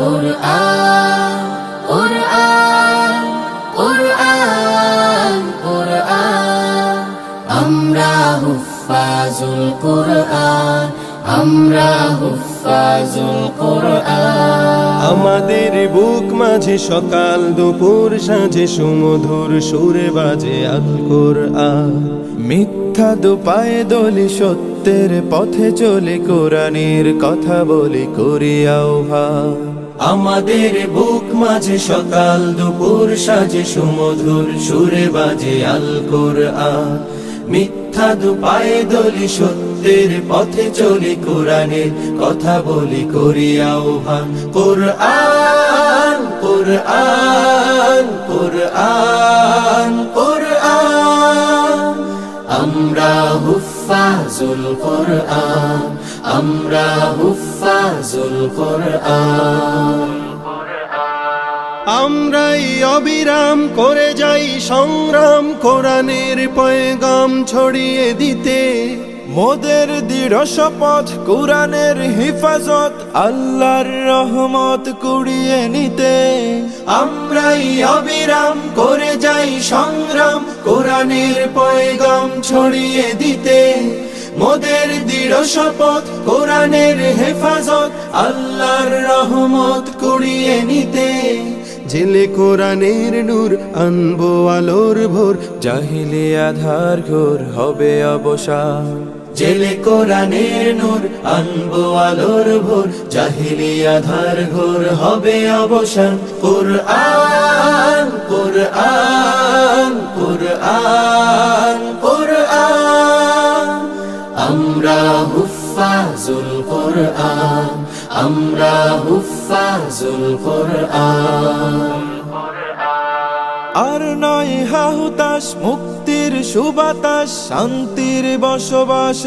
কুরআন কুরআন কুরআন কুরআন আমরা হুফাজুল কুরআন আমরা হুফাজুল কুরআন আমাদের বুক মাঝে সকাল দুপুর সাঁঝে সুমধুর সুরে বাজে আল কুরআন মিথ্যা দুপায়ে দলি সত্যের পথে চলে কোরআনের কথা বলি করি আহ্বান আমাদের বুক মাঝে সকাল দুপুর সাঁঝে সুমধুর সুরে বাজে আল কুরআন মিথ্যা দুপায়ে দলি সত্যের পথে চলি কোরআনের কথা বলি করি আহ্বান কুরআন কুরআন কুরআন কুরআন আমরা হুফাজুল কুরআন আমরা হুফাজুল কুরআন আমরাই অবিরাম করে যাই সংগ্রাম কোরআনের পয়গাম ছড়িয়ে দিতে মোদের দৃঢ় শপথ কোরআনের হিফাজত আল্লাহর রহমত কুড়িয়ে নিতে আমরাই অবিরাম করে যাই সংগ্রাম কোরআনের পয়গাম ছড়িয়ে দিতে মোদের দৃঢ় শপথ কোরআনের হেফাজত আল্লাহর রহমত কুড়িয়ে নিতে জেলে কোরআনের নূর আনবো আলোর ভোর জাহিলি আধার ঘোর হবে অবসান জেলে কোরআনের নূর আনবো আলোর ভোর জাহিলি আধার ঘোর হবে অবসান কুরআন কুরআন কুরআন কুরআন আমরা হুফাজুল কুরআন আমরা হুফাজুল কুরআন আর নয় হাহুতাস মুক্তির সুবাতাস শান্তির বসবাস